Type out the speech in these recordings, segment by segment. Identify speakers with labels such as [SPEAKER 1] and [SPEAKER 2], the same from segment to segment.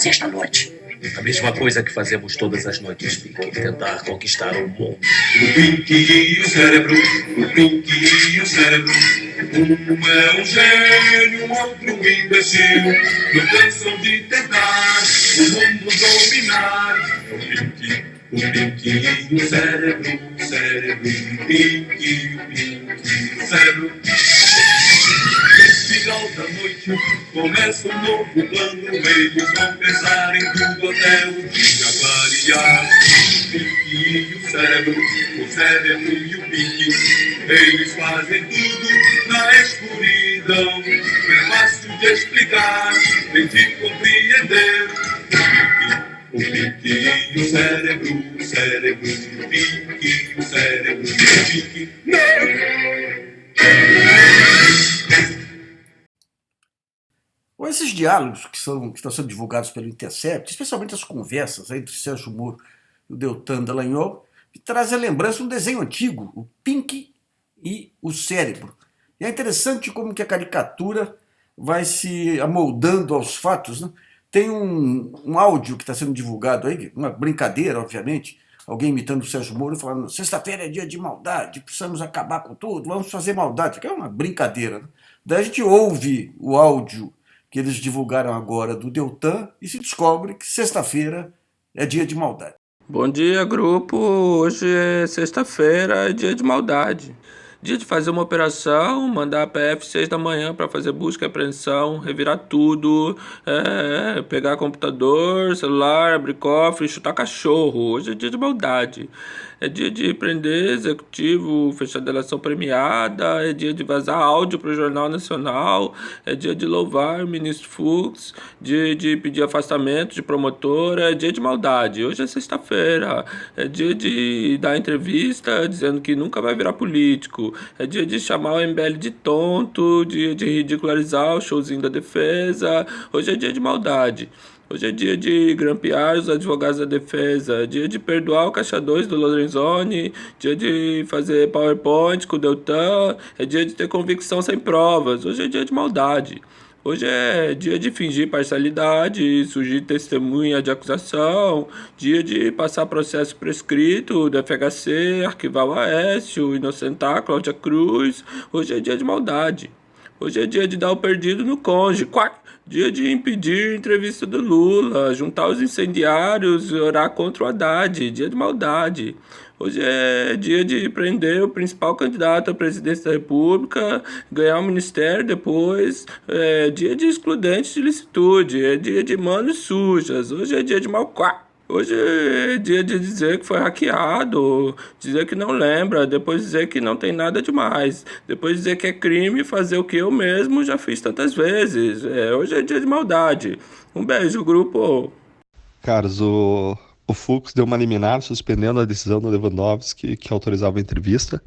[SPEAKER 1] fazer esta noite?
[SPEAKER 2] A mesma coisa que fazemos todas as noites, Pink. Tentar conquistar o mundo.
[SPEAKER 3] O Pink e o cérebro, o Pink e o cérebro. Um é um gênio, o outro um imbecil. Não cansam de tentar o mundo dominar. O Pink e o cérebro, o cérebro e o Pink, o cérebro. No final da noite começa um novo plano. Eles vão pensar em tudo até o dia clarear. O Pink e o cérebro e o Pink, eles fazem tudo na escuridão. Não é fácil de explicar, nem de compreender. O Pink e o cérebro e o Pink, o cérebro e o Pink. Não!
[SPEAKER 4] Com esses diálogos que estão sendo divulgados pelo Intercept, especialmente as conversas entre Sérgio Moro e o Dallangol, trazem a lembrança de um desenho antigo, o Pink e o Cérebro. E é interessante como que a caricatura vai se amoldando aos fatos, né? Tem um áudio que está sendo divulgado aí, uma brincadeira, obviamente, alguém imitando o Sérgio Moro falando: sexta-feira é dia de maldade, precisamos acabar com tudo, vamos fazer maldade, que é uma brincadeira, né? Daí a gente ouve o áudio que eles divulgaram agora do Deltan e se descobre que sexta-feira é dia de maldade.
[SPEAKER 5] Bom dia, grupo. Hoje é sexta-feira, é dia de maldade. Dia de fazer uma operação, mandar a PF 6 da manhã para fazer busca e apreensão, revirar tudo, pegar computador, celular, abrir cofre, chutar cachorro. Hoje é dia de maldade. É dia de prender executivo, fechar delação premiada, é dia de vazar áudio para o Jornal Nacional, é dia de louvar o ministro Fux, dia de pedir afastamento de promotora, é dia de maldade. Hoje é sexta-feira, é dia de dar entrevista dizendo que nunca vai virar político, é dia de chamar o MBL de tonto, dia de ridicularizar o showzinho da defesa. Hoje é dia de maldade. Hoje é dia de grampear os advogados da defesa, dia de perdoar o caixa 2 do Lorenzoni, dia de fazer PowerPoint com o Deltan, é dia de ter convicção sem provas. Hoje é dia de maldade. Hoje é dia de fingir parcialidade, surgir testemunha de acusação, dia de passar processo prescrito do FHC, arquivar o Aécio, inocentar Cláudia Cruz. Hoje é dia de maldade. Hoje é dia de dar o perdido no cônjuge. Dia de impedir entrevista do Lula, juntar os incendiários e orar contra o Haddad. Dia de maldade. Hoje é dia de prender o principal candidato à presidência da República, ganhar o ministério depois. É dia de excludentes de licitude. É dia de manos sujas. Hoje é dia de malquá. Hoje é dia de dizer que foi hackeado, dizer que não lembra, depois dizer que não tem nada demais, depois dizer que é crime fazer o que eu mesmo já fiz tantas vezes. Hoje é dia de maldade. Um beijo, grupo.
[SPEAKER 6] Caros, o Fux deu uma liminar suspendendo a decisão do Lewandowski que autorizava a entrevista,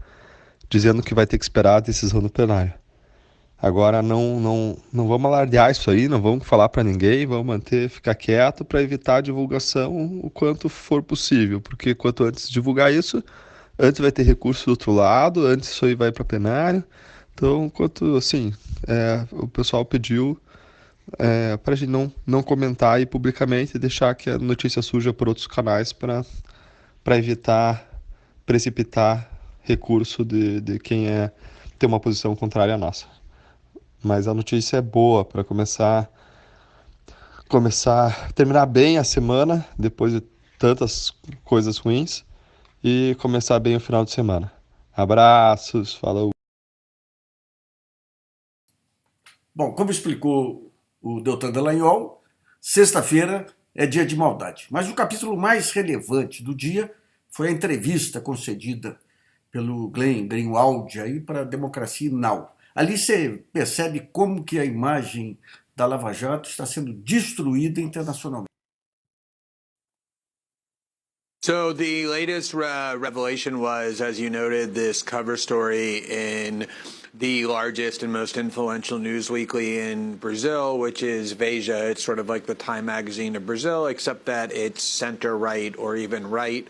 [SPEAKER 6] dizendo que vai ter que esperar a decisão do plenário. Agora não vamos alardear isso aí, não vamos falar para ninguém, vamos ficar quieto para evitar a divulgação o quanto for possível, porque quanto antes divulgar isso, antes vai ter recurso do outro lado, antes isso aí vai para plenário. Então, o pessoal pediu para a gente não comentar aí publicamente e deixar que a notícia surja por outros canais para evitar precipitar recurso de quem tem uma posição contrária à nossa. Mas a notícia é boa para terminar bem a semana, depois de tantas coisas ruins, e começar bem o final de semana. Abraços, falou!
[SPEAKER 4] Bom, como explicou o Deltan Dallangol, sexta-feira é dia de maldade. Mas o capítulo mais relevante do dia foi a entrevista concedida pelo Greenwald aí para a Democracia Now. Ali você percebe como que a imagem da Lava Jato está sendo destruída internacionalmente.
[SPEAKER 7] So the latest revelation was, as you noted, this cover story in the largest and most influential news weekly in Brazil, which is Veja. It's sort of like the Time magazine of Brazil, except that it's center-right or even right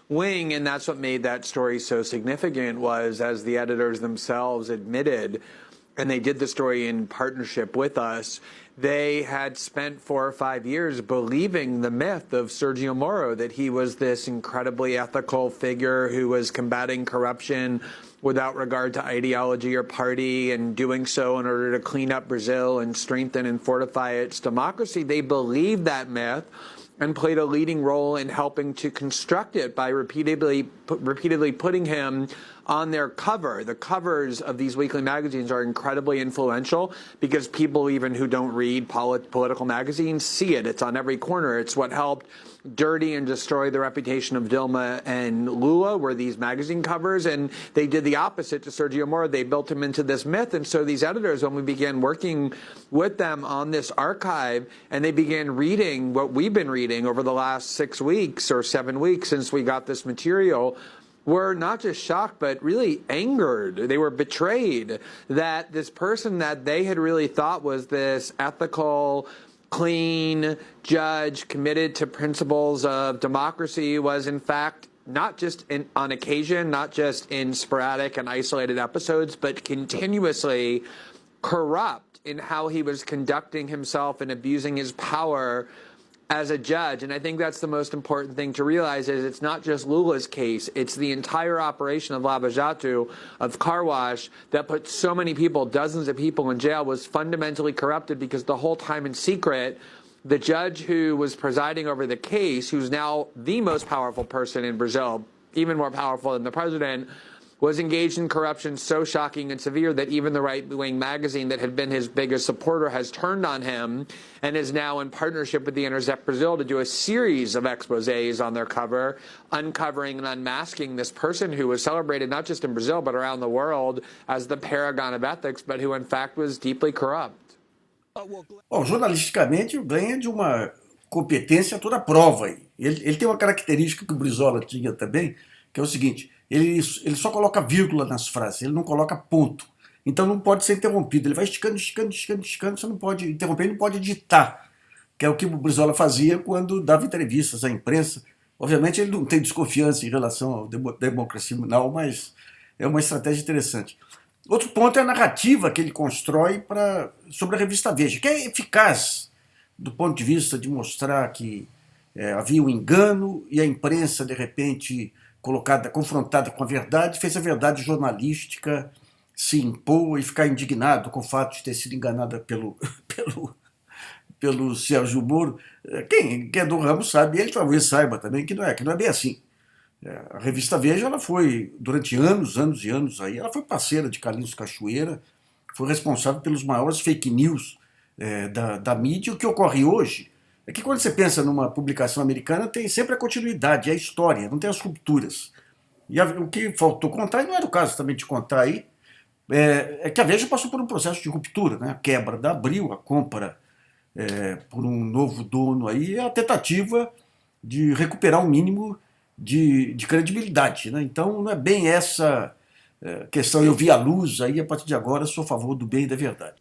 [SPEAKER 7] wing, and that's what made that story so significant was, as the editors themselves admitted, and they did the story in partnership with us, they had spent 4 or 5 years believing the myth of Sergio Moro, that he was this incredibly ethical figure who was combating corruption without regard to ideology or party, and doing so in order to clean up Brazil and strengthen and fortify its democracy. They believed that myth and played a leading role in helping to construct it by repeatedly putting him on their cover. The covers of these weekly magazines are incredibly influential because people even who don't read political magazines see it. It's on every corner. It's what helped dirty and destroy the reputation of Dilma and Lula, were these magazine covers, and they did the opposite to Sergio Moro. They built him into this myth. And so these editors, when we began working with them on this archive, and they began reading what we've been reading over the last 6 weeks or 7 weeks since we got this material, were not just shocked, but really angered. They were betrayed that this person that they had really thought was this ethical, clean judge committed to principles of democracy was in fact not just on occasion, not just in sporadic and isolated episodes, but continuously corrupt in how he was conducting himself and abusing his power as a judge. And I think that's the most important thing to realize, is it's not just Lula's case, it's the entire operation of Lava Jato, of car wash, that put so many people, dozens of people in jail, was fundamentally corrupted because the whole time in secret, the judge who was presiding over the case, who's now the most powerful person in Brazil, even more powerful than the president, was engaged in corruption so shocking and severe that even the right-wing magazine that had been his biggest supporter has turned on him and is now in partnership with the Intercept Brazil to do a series of exposés on their cover, uncovering and unmasking this person who was celebrated not just in Brazil but around the world as the paragon of ethics, but who in fact was deeply corrupt.
[SPEAKER 4] Bom, jornalisticamente, ganha de uma competência a toda prova aí. Ele tem uma característica que o Brizola tinha também, que é o seguinte: ele só coloca vírgula nas frases, ele não coloca ponto. Então não pode ser interrompido. Ele vai esticando, você não pode interromper, não pode editar, que é o que o Brizola fazia quando dava entrevistas à imprensa. Obviamente ele não tem desconfiança em relação à democracia, não, mas é uma estratégia interessante. Outro ponto é a narrativa que ele constrói sobre a revista Veja, que é eficaz do ponto de vista de mostrar que havia um engano e a imprensa, de repente, confrontada com a verdade, fez a verdade jornalística se impor e ficar indignado com o fato de ter sido enganada pelo Sérgio Moro. Quem é do ramo sabe, ele talvez saiba também que não é bem assim. A revista Veja, ela foi, durante anos e anos aí, ela foi parceira de Carlinhos Cachoeira, foi responsável pelos maiores fake news da mídia. O que ocorre hoje é que quando você pensa numa publicação americana, tem sempre a continuidade, a história, não tem as rupturas. E o que faltou contar, e não era o caso também de contar aí, é que a Veja passou por um processo de ruptura, né? A quebra da Abril, a compra por um novo dono aí, a tentativa de recuperar um mínimo de credibilidade, né? Então não é bem essa questão, eu vi a luz, aí a partir de agora sou a favor do bem e da verdade.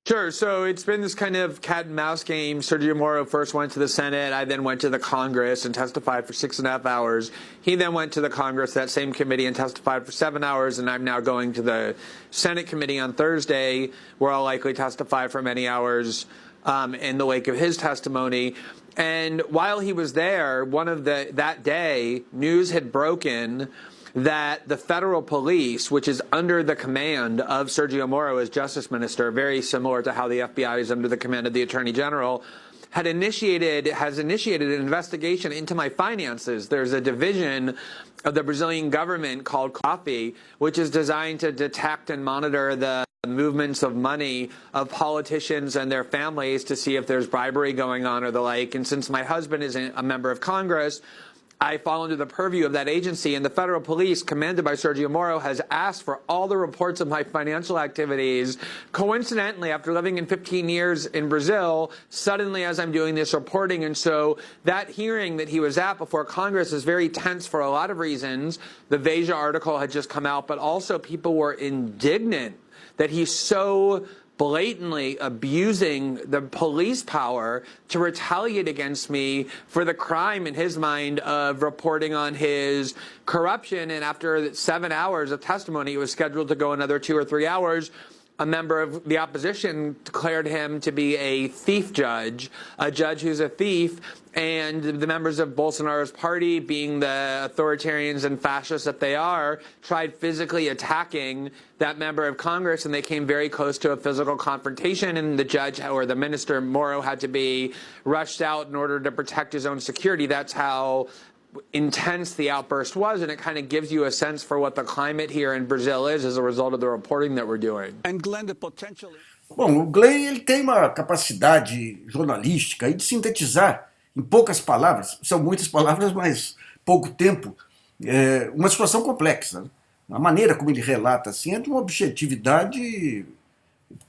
[SPEAKER 7] Sure. So it's been this kind of cat and mouse game. Sergio Moro first went to the Senate. I then went to the Congress and testified for 6.5 hours. He then went to the Congress, that same committee, and testified for 7 hours. And I'm now going to the Senate committee on Thursday, where I'll likely testify for many hours in the wake of his testimony. And while he was there, that day, news had broken that the federal police, which is under the command of Sergio Moro as Justice Minister, very similar to how the FBI is under the command of the Attorney General, has initiated an investigation into my finances. There's a division of the Brazilian government called COFI, which is designed to detect and monitor the movements of money of politicians and their families to see if there's bribery going on or the like. And since my husband is a member of Congress, I fall under the purview of that agency, and the federal police, commanded by Sergio Moro, has asked for all the reports of my financial activities. Coincidentally, after living in 15 years in Brazil, suddenly as I'm doing this reporting, and so that hearing that he was at before Congress is very tense for a lot of reasons. The Veja article had just come out, but also people were indignant that he's so blatantly abusing the police power to retaliate against me for the crime, in his mind, of reporting on his corruption. And after 7 hours of testimony, it was scheduled to go another 2 or 3 hours. a member of the opposition declared him to be a thief judge, a judge who's a thief, and the members of Bolsonaro's party, being the authoritarians and fascists that they are, tried physically attacking that member of Congress, and they came very close to a physical confrontation, and the judge or the minister, Moro, had to be rushed out in order to protect his own security. That's how intense the outburst was, and it kind of gives you a sense for what the climate here in Brazil is as a result of the reporting that we're doing.
[SPEAKER 1] And Glenn, the potential...
[SPEAKER 4] Bom, o Glenn ele tem uma capacidade jornalística aí de sintetizar em poucas palavras, são muitas palavras, mas pouco tempo, uma situação complexa. A maneira como ele relata assim, é de uma objetividade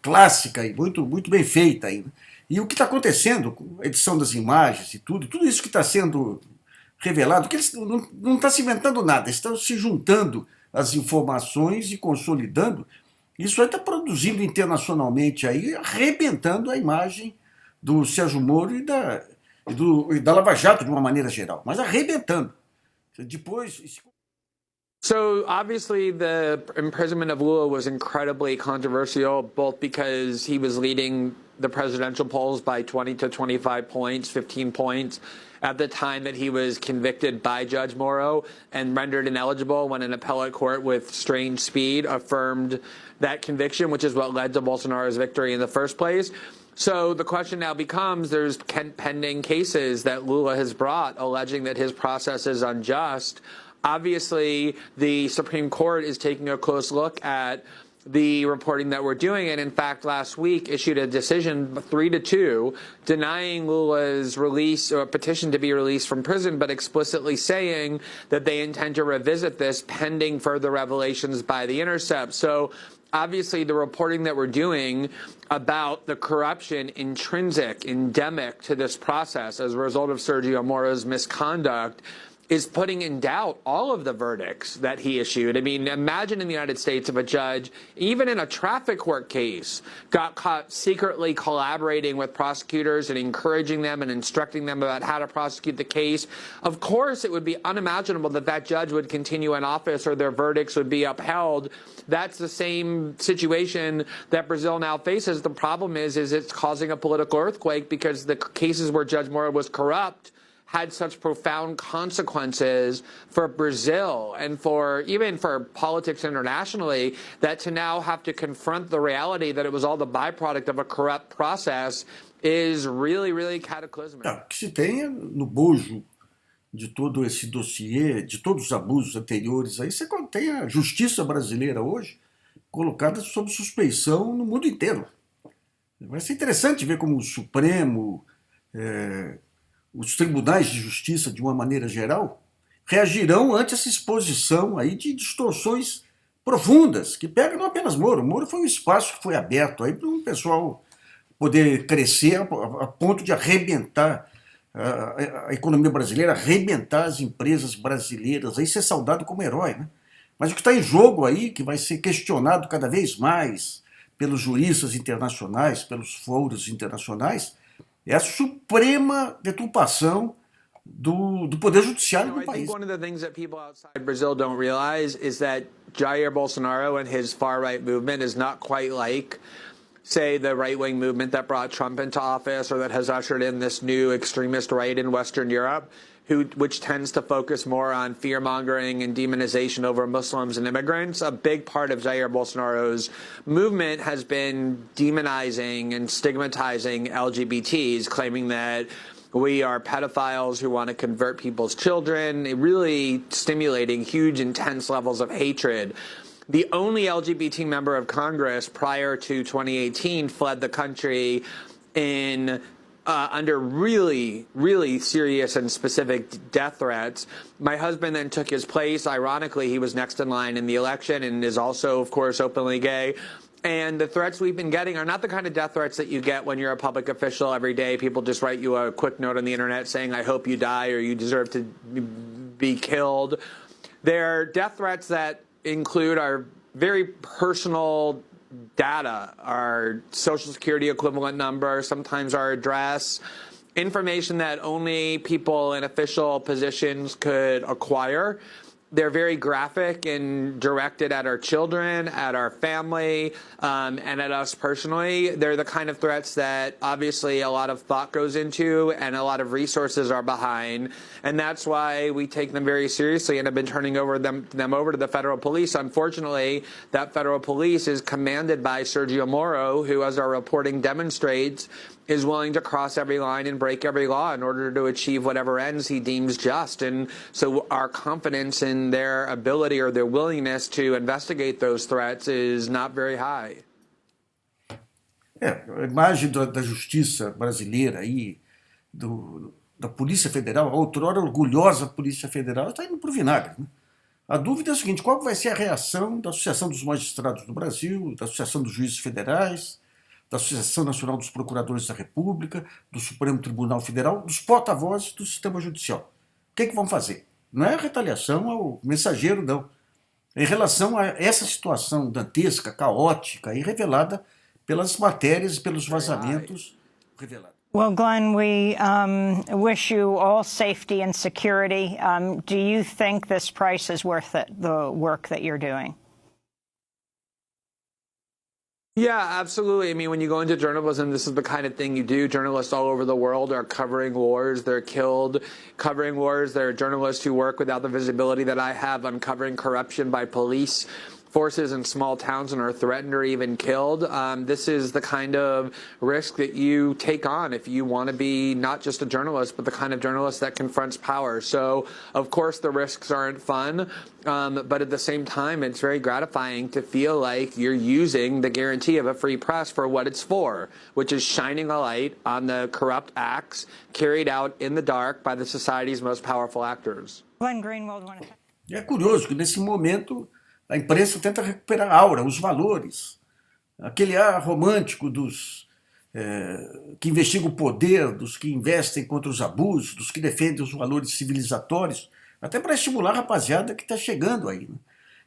[SPEAKER 4] clássica e muito, muito bem feita ainda. E o que está acontecendo com a edição das imagens e tudo isso que está sendo revelado, que eles não está se inventando nada, estão se juntando as informações e consolidando. Isso aí está produzindo internacionalmente, aí, arrebentando a imagem do Sérgio Moro e da Lava Jato de uma maneira geral, mas arrebentando. Depois...
[SPEAKER 7] So obviously the imprisonment of Lula was incredibly controversial, both because he was leading the presidential polls by 20 to 25 points, 15 points, at the time that he was convicted by Judge Moro and rendered ineligible when an appellate court with strange speed affirmed that conviction, which is what led to Bolsonaro's victory in the first place. So the question now becomes, there's pending cases that Lula has brought alleging that his process is unjust. Obviously, the Supreme Court is taking a close look at the reporting that we're doing, and in fact last week issued a decision 3-2 denying Lula's release or a petition to be released from prison, but explicitly saying that they intend to revisit this pending further revelations by The Intercept. So obviously the reporting that we're doing about the corruption intrinsic, endemic to this process as a result of Sergio Moro's misconduct is putting in doubt all of the verdicts that he issued. I mean, imagine in the United States if a judge, even in a traffic court case, got caught secretly collaborating with prosecutors and encouraging them and instructing them about how to prosecute the case. Of course, it would be unimaginable that that judge would continue in office or their verdicts would be upheld. That's the same situation that Brazil now faces. The problem is it's causing a political earthquake because the cases where Judge Moro was corrupt had such profound consequences for Brazil and for even for politics internationally, that to now have to confront the reality that it was all the byproduct of a corrupt process is really, really cataclysmic.
[SPEAKER 4] O que se tem no bojo de todo esse dossiê, de todos os abusos anteriores, aí você tem a justiça brasileira hoje colocada sob suspeição no mundo inteiro. Vai ser interessante ver como o Supremo, os tribunais de justiça, de uma maneira geral, reagirão ante essa exposição aí de distorções profundas, que pegam não apenas Moro. Moro foi um espaço que foi aberto aí para um pessoal poder crescer a ponto de arrebentar a economia brasileira, arrebentar as empresas brasileiras, aí ser saudado como herói, né? Mas o que está em jogo aí, que vai ser questionado cada vez mais pelos juristas internacionais, pelos fóruns internacionais, é a suprema deturpação do poder judiciário do país.
[SPEAKER 7] One of the things that people outside Brazil don't realize is that Jair Bolsonaro and his far-right movement is not quite like, say, the right-wing movement that brought Trump into office or that has ushered in this new extremist right in Western Europe, which tends to focus more on fear-mongering and demonization over Muslims and immigrants. A big part of Jair Bolsonaro's movement has been demonizing and stigmatizing LGBTs, claiming that we are pedophiles who want to convert people's children, really stimulating huge, intense levels of hatred. The only LGBT member of Congress prior to 2018 fled the country in under really, really serious and specific death threats. My husband then took his place. Ironically, he was next in line in the election and is also, of course, openly gay. And the threats we've been getting are not the kind of death threats that you get when you're a public official every day. People just write you a quick note on the internet saying, I hope you die or you deserve to be killed. They're death threats that include our very personal data, our social security equivalent number, sometimes our address, information that only people in official positions could acquire. they're very graphic and directed at our children, at our family, and at us personally. They're the kind of threats that obviously a lot of thought goes into and a lot of resources are behind. And that's why we take them very seriously and have been turning them over to the federal police. Unfortunately, that federal police is commanded by Sergio Moro, who, as our reporting demonstrates, is willing to cross every line and break every law in order to achieve whatever ends he deems just. And so our confidence in their ability or their willingness to investigate those threats is not very high.
[SPEAKER 4] A imagem da justiça brasileira aí, da Polícia Federal, a outrora orgulhosa Polícia Federal, está indo para o vinagre, né? A dúvida é a seguinte: qual vai ser a reação da Associação dos Magistrados do Brasil, da Associação dos Juízes Federais, da Associação Nacional dos Procuradores da República, do Supremo Tribunal Federal, dos porta-vozes do sistema judicial? O que vão fazer? Não é a retaliação ao mensageiro, não. Em relação a essa situação dantesca, caótica e revelada pelas matérias e pelos vazamentos revelados.
[SPEAKER 1] Well, Glenn, we wish you all safety and security. Do you think this price is worth it, the work that you're doing?
[SPEAKER 7] Yeah, absolutely. I mean, when you go into journalism, this is the kind of thing you do. Journalists all over the world are covering wars. They're killed covering wars. There are journalists who work without the visibility that I have, uncovering corruption by police forces in small towns and are threatened or even killed. This is the kind of risk that you take on if you want to be not just a journalist, but the kind of journalist that confronts power. So, of course, the risks aren't fun, but at the same time, it's very gratifying to feel like you're using the guarantee of a free press for what it's for, which is shining a light on the corrupt acts carried out in the dark by the society's most powerful actors.
[SPEAKER 1] Glenn Greenwald.
[SPEAKER 4] É curioso que, nesse momento, a imprensa tenta recuperar a aura, os valores, aquele ar romântico dos que investigam o poder, dos que investem contra os abusos, dos que defendem os valores civilizatórios, até para estimular a rapaziada que está chegando aí, né?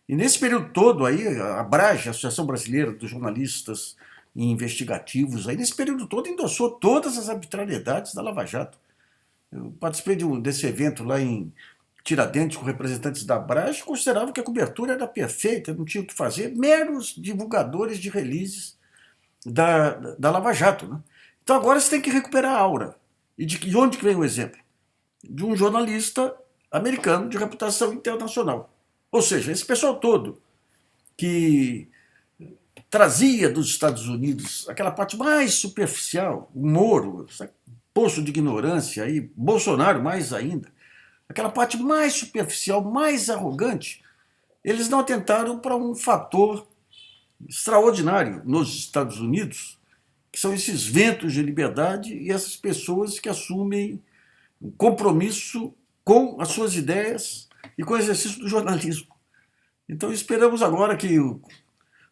[SPEAKER 4] E nesse período todo aí, a ABRAGE, a Associação Brasileira dos Jornalistas Investigativos, aí, nesse período todo endossou todas as arbitrariedades da Lava Jato. Eu participei desse evento lá em Tiradentes com representantes da ABRAGE, consideravam que a cobertura era perfeita, não tinha o que fazer, meros divulgadores de releases da Lava Jato, né? Então agora você tem que recuperar a aura. E de onde que vem o exemplo? De um jornalista americano de reputação internacional. Ou seja, esse pessoal todo que trazia dos Estados Unidos aquela parte mais superficial, o Moro, poço de ignorância, aí, Bolsonaro mais ainda, aquela parte mais superficial, mais arrogante, eles não atentaram para um fator extraordinário nos Estados Unidos, que são esses ventos de liberdade e essas pessoas que assumem um compromisso com as suas ideias e com o exercício do jornalismo. Então esperamos agora que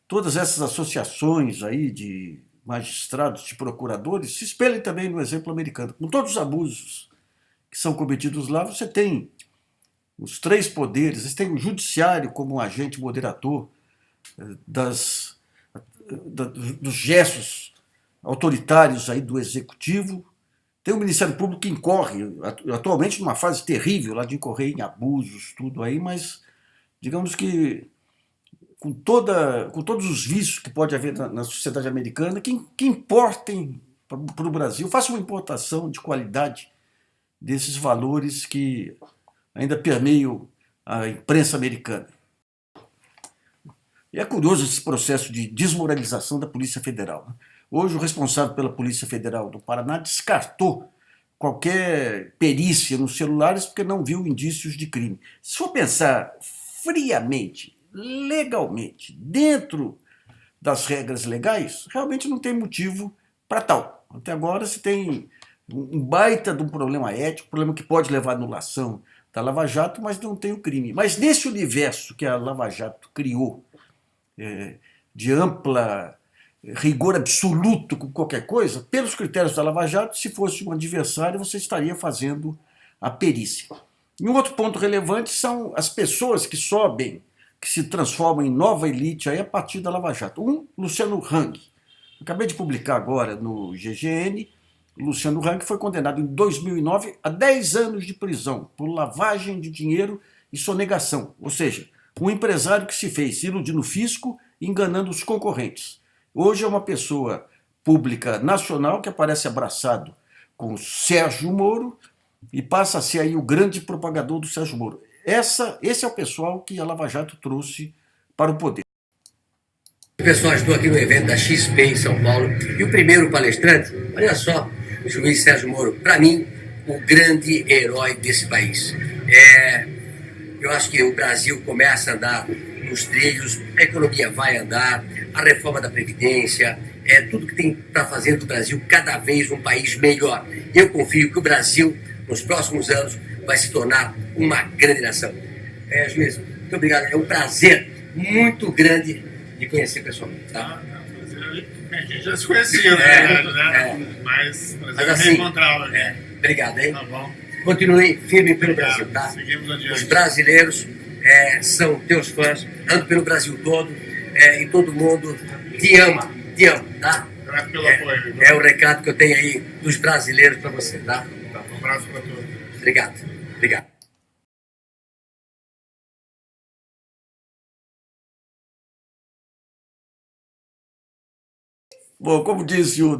[SPEAKER 4] todas essas associações aí de magistrados, de procuradores, se espelhem também no exemplo americano. Com todos os abusos que são cometidos lá, você tem os três poderes, você tem o judiciário como um agente moderador dos gestos autoritários aí do executivo, tem o Ministério Público que incorre, atualmente numa fase terrível lá de incorrer em abusos, tudo aí, mas digamos que com todos os vícios que pode haver na sociedade americana, que importem para o Brasil, faça uma importação de qualidade desses valores que ainda permeiam a imprensa americana. E é curioso esse processo de desmoralização da Polícia Federal, né? Hoje o responsável pela Polícia Federal do Paraná descartou qualquer perícia nos celulares porque não viu indícios de crime. Se for pensar friamente, legalmente, dentro das regras legais, realmente não tem motivo para tal. Até agora se tem um baita de um problema ético, problema que pode levar à anulação da Lava Jato, mas não tem o crime. Mas nesse universo que a Lava Jato criou, de ampla rigor absoluto com qualquer coisa, pelos critérios da Lava Jato, se fosse um adversário, você estaria fazendo a perícia. E um outro ponto relevante são as pessoas que sobem, que se transformam em nova elite aí a partir da Lava Jato. Luciano Hang. Acabei de publicar agora no GGN. Luciano Hang foi condenado em 2009 a 10 anos de prisão por lavagem de dinheiro e sonegação, ou seja, um empresário que se fez iludindo o fisco e enganando os concorrentes. Hoje é uma pessoa pública nacional que aparece abraçado com Sérgio Moro e passa a ser aí o grande propagador do Sérgio Moro. Esse é o pessoal que a Lava Jato trouxe para o poder.
[SPEAKER 8] Pessoal, estou aqui no evento da XP em São Paulo e o primeiro palestrante, olha só, o juiz Sérgio Moro, para mim, o grande herói desse país. Eu acho que o Brasil começa a andar nos trilhos, a economia vai andar, a reforma da Previdência, tudo que tem para fazer do Brasil cada vez um país melhor. Eu confio que o Brasil, nos próximos anos, vai se tornar uma grande nação. Juiz, muito obrigado. É um prazer muito grande de conhecer pessoalmente. Tá?
[SPEAKER 9] A gente já se conhecia, né? Mas
[SPEAKER 8] assim,
[SPEAKER 9] reencontrá-lo aqui.
[SPEAKER 8] Obrigado, hein?
[SPEAKER 9] Tá bom.
[SPEAKER 8] Continue firme pelo Brasil, tá?
[SPEAKER 9] Seguimos adiante.
[SPEAKER 8] Os brasileiros são teus fãs, ando pelo Brasil todo e todo mundo te ama, tá?
[SPEAKER 9] Graças pelo apoio.
[SPEAKER 8] É o recado que eu tenho aí dos brasileiros para você, tá?
[SPEAKER 9] Um abraço para todos.
[SPEAKER 8] Obrigado.
[SPEAKER 4] Bom, como disse o